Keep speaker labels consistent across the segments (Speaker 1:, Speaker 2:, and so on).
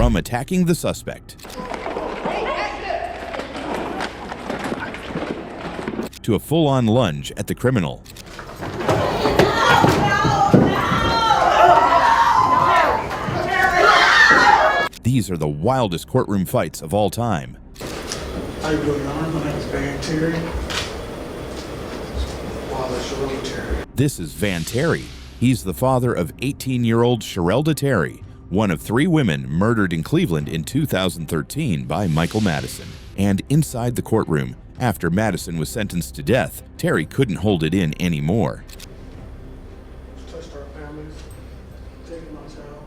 Speaker 1: from attacking the suspect to a full-on lunge at the criminal. These are the wildest courtroom fights of all time.
Speaker 2: How you doing, Your Honor? My name is Van Terry.
Speaker 1: This is Van Terry. He's the father of 18-year-old Sherelda Terry, one of 3 women murdered in Cleveland in 2013 by Michael Madison. And inside the courtroom, after Madison was sentenced to death, Terry couldn't hold it in anymore.
Speaker 2: Touched our families, taking my child.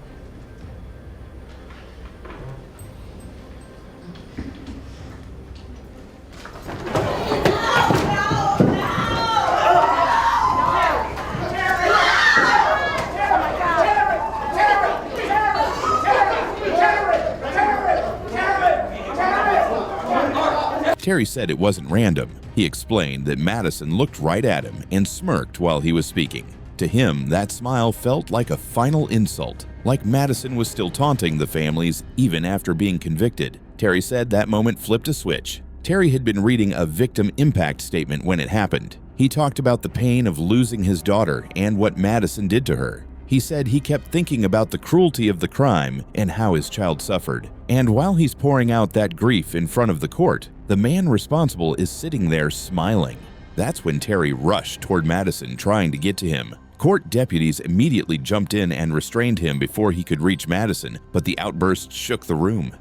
Speaker 1: Terry said it wasn't random. He explained that Madison looked right at him and smirked while he was speaking. To him, that smile felt like a final insult, like Madison was still taunting the families even after being convicted. Terry said that moment flipped a switch. Terry had been reading a victim impact statement when it happened. He talked about the pain of losing his daughter and what Madison did to her. He said he kept thinking about the cruelty of the crime and how his child suffered. And while he's pouring out that grief in front of the court, the man responsible is sitting there smiling. That's when Terry rushed toward Madison, trying to get to him. Court deputies immediately jumped in and restrained him before he could reach Madison, but the outburst shook the room.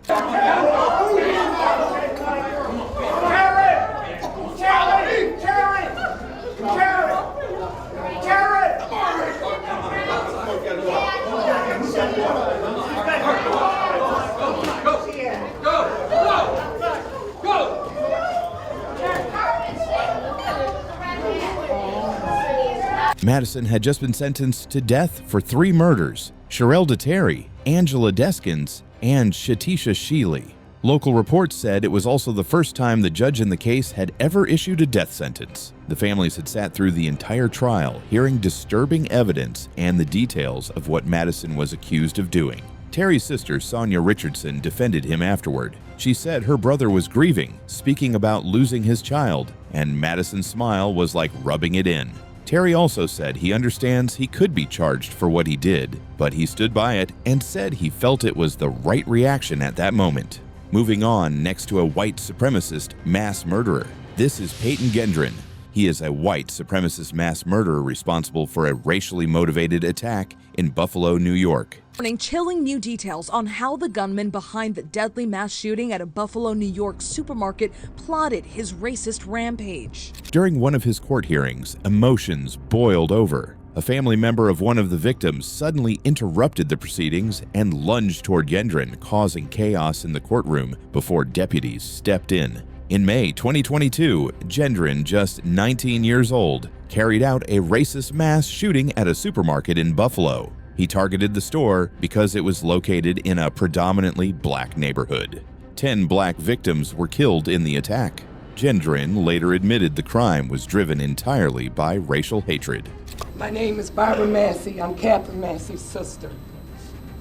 Speaker 1: Madison had just been sentenced to death for 3 murders: Sherelda Terry, Angela Deskins, and Shatisha Sheely. Local reports said it was also the first time the judge in the case had ever issued a death sentence. The families had sat through the entire trial, hearing disturbing evidence and the details of what Madison was accused of doing. Terry's sister, Sonia Richardson, defended him afterward. She said her brother was grieving, speaking about losing his child, and Madison's smile was like rubbing it in. Terry also said he understands he could be charged for what he did, but he stood by it and said he felt it was the right reaction at that moment. Moving on, next to a white supremacist mass murderer. This is Peyton Gendron. He is a white supremacist mass murderer responsible for a racially motivated attack in Buffalo, New York.
Speaker 3: Chilling new details on how the gunman behind the deadly mass shooting at a Buffalo, New York supermarket plotted his racist rampage.
Speaker 1: During one of his court hearings, emotions boiled over. A family member of one of the victims suddenly interrupted the proceedings and lunged toward Gendron, causing chaos in the courtroom before deputies stepped in. In May 2022, Gendron, just 19 years old, carried out a racist mass shooting at a supermarket in Buffalo. He targeted the store because it was located in a predominantly black neighborhood. 10 black victims were killed in the attack. Gendron later admitted the crime was driven entirely by racial hatred.
Speaker 4: My name is Barbara Massey. I'm Catherine Massey's sister.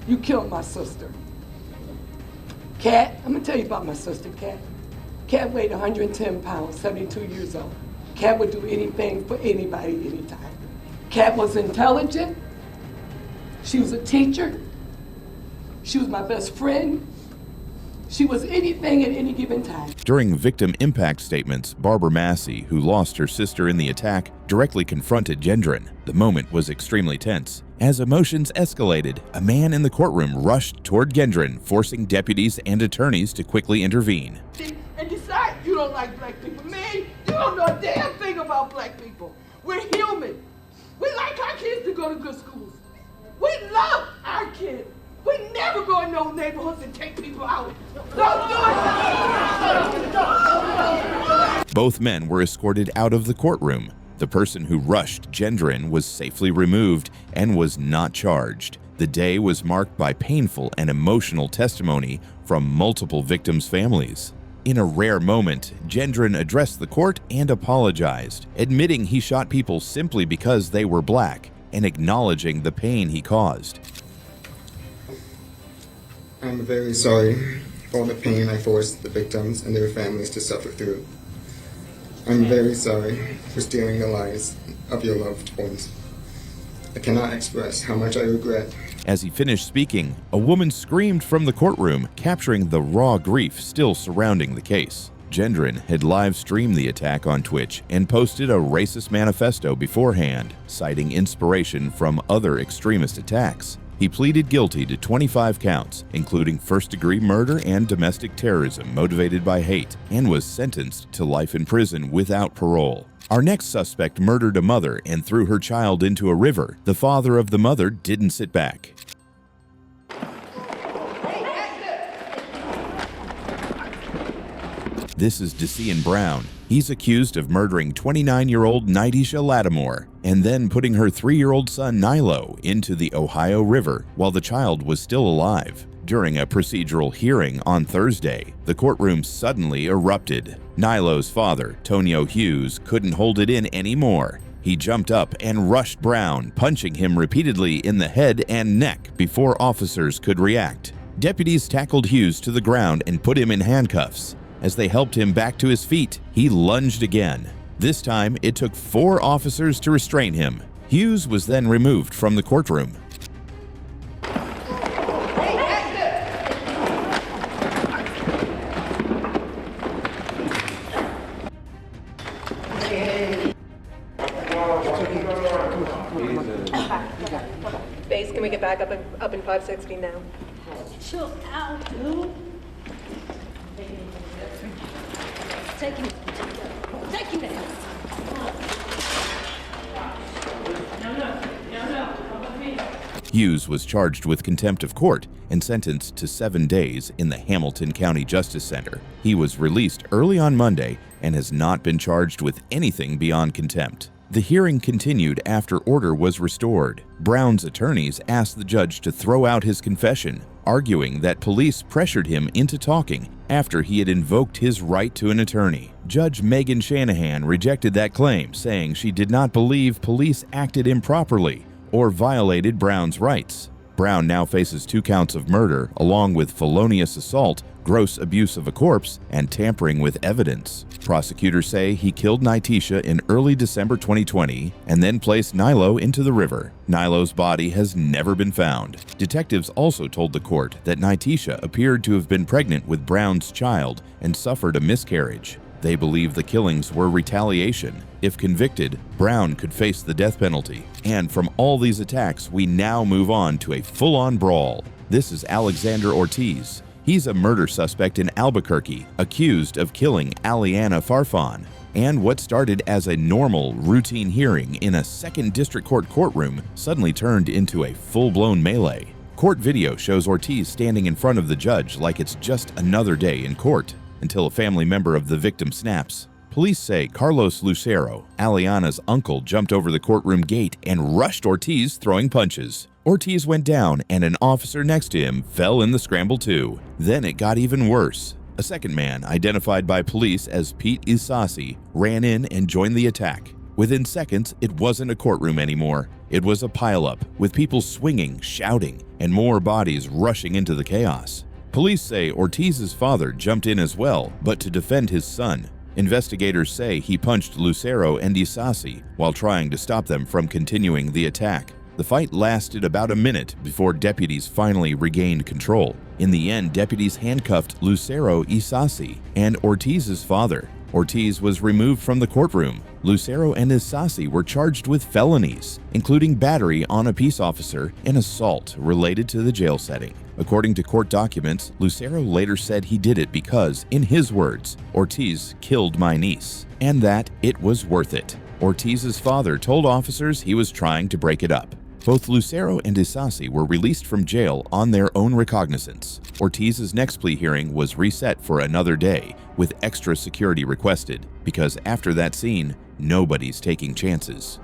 Speaker 4: You killed my sister. Cat, I'm gonna tell you about my sister, Cat. Cat weighed 110 pounds, 72 years old. Cat would do anything for anybody, anytime. Cat was intelligent. She was a teacher. She was my best friend. She was anything at any given time.
Speaker 1: During victim impact statements, Barbara Massey, who lost her sister in the attack, directly confronted Gendron. The moment was extremely tense. As emotions escalated, a man in the courtroom rushed toward Gendron, forcing deputies and attorneys to quickly intervene.
Speaker 4: And decide you don't like black people. Man, you don't know a damn thing about black people. We're human. We like our kids to go to good schools. We love our kids. We never go in those neighborhoods and take people out. Don't do it!
Speaker 1: Both men were escorted out of the courtroom. The person who rushed Gendron was safely removed and was not charged. The day was marked by painful and emotional testimony from multiple victims' families. In a rare moment, Gendron addressed the court and apologized, admitting he shot people simply because they were black and acknowledging the pain he caused.
Speaker 5: I'm very sorry for all the pain I forced the victims and their families to suffer through. I'm very sorry for stealing the lives of your loved ones. I cannot express how much I regret.
Speaker 1: As he finished speaking, a woman screamed from the courtroom, capturing the raw grief still surrounding the case. Gendron had live-streamed the attack on Twitch and posted a racist manifesto beforehand, citing inspiration from other extremist attacks. He pleaded guilty to 25 counts, including first-degree murder and domestic terrorism motivated by hate, and was sentenced to life in prison without parole. Our next suspect murdered a mother and threw her child into a river. The father of the mother didn't sit back. This is Decean Brown. He's accused of murdering 29-year-old Nidisha Lattimore and then putting her 3-year-old son Nilo into the Ohio River while the child was still alive. During a procedural hearing on Thursday, the courtroom suddenly erupted. Nilo's father, Tonio Hughes, couldn't hold it in anymore. He jumped up and rushed Brown, punching him repeatedly in the head and neck before officers could react. Deputies tackled Hughes to the ground and put him in handcuffs. As they helped him back to his feet, he lunged again. This time, it took 4 officers to restrain him. Hughes was then removed from the courtroom.
Speaker 6: Base, can we get back up in 560 now?
Speaker 7: Chill out, dude. Taking it.
Speaker 1: Hughes was charged with contempt of court and sentenced to 7 days in the Hamilton County Justice Center. He was released early on Monday and has not been charged with anything beyond contempt. The hearing continued after order was restored. Brown's attorneys asked the judge to throw out his confession, arguing that police pressured him into talking after he had invoked his right to an attorney. Judge Megan Shanahan rejected that claim, saying she did not believe police acted improperly or violated Brown's rights. Brown now faces 2 counts of murder, along with felonious assault, gross abuse of a corpse, and tampering with evidence. Prosecutors say he killed Nidisha in early December 2020 and then placed Nilo into the river. Nilo's body has never been found. Detectives also told the court that Nidisha appeared to have been pregnant with Brown's child and suffered a miscarriage. They believe the killings were retaliation. If convicted, Brown could face the death penalty. And from all these attacks, we now move on to a full-on brawl. This is Alexander Ortiz. He's a murder suspect in Albuquerque, accused of killing Aliana Farfan. And what started as a normal, routine hearing in a 2nd District Court courtroom suddenly turned into a full-blown melee. Court video shows Ortiz standing in front of the judge like it's just another day in court, until a family member of the victim snaps. Police say Carlos Lucero, Aliana's uncle, jumped over the courtroom gate and rushed Ortiz, throwing punches. Ortiz went down and an officer next to him fell in the scramble too. Then it got even worse. A second man, identified by police as Pete Isasi, ran in and joined the attack. Within seconds, it wasn't a courtroom anymore. It was a pileup, with people swinging, shouting, and more bodies rushing into the chaos. Police say Ortiz's father jumped in as well, but to defend his son. Investigators say he punched Lucero and Isasi while trying to stop them from continuing the attack. The fight lasted about a minute before deputies finally regained control. In the end, deputies handcuffed Lucero Isasi and Ortiz's father. Ortiz was removed from the courtroom. Lucero and Isasi were charged with felonies, including battery on a peace officer and assault related to the jail setting. According to court documents, Lucero later said he did it because, in his words, Ortiz killed my niece, and that it was worth it. Ortiz's father told officers he was trying to break it up. Both Lucero and Isasi were released from jail on their own recognizance. Ortiz's next plea hearing was reset for another day, with extra security requested, because after that scene, nobody's taking chances.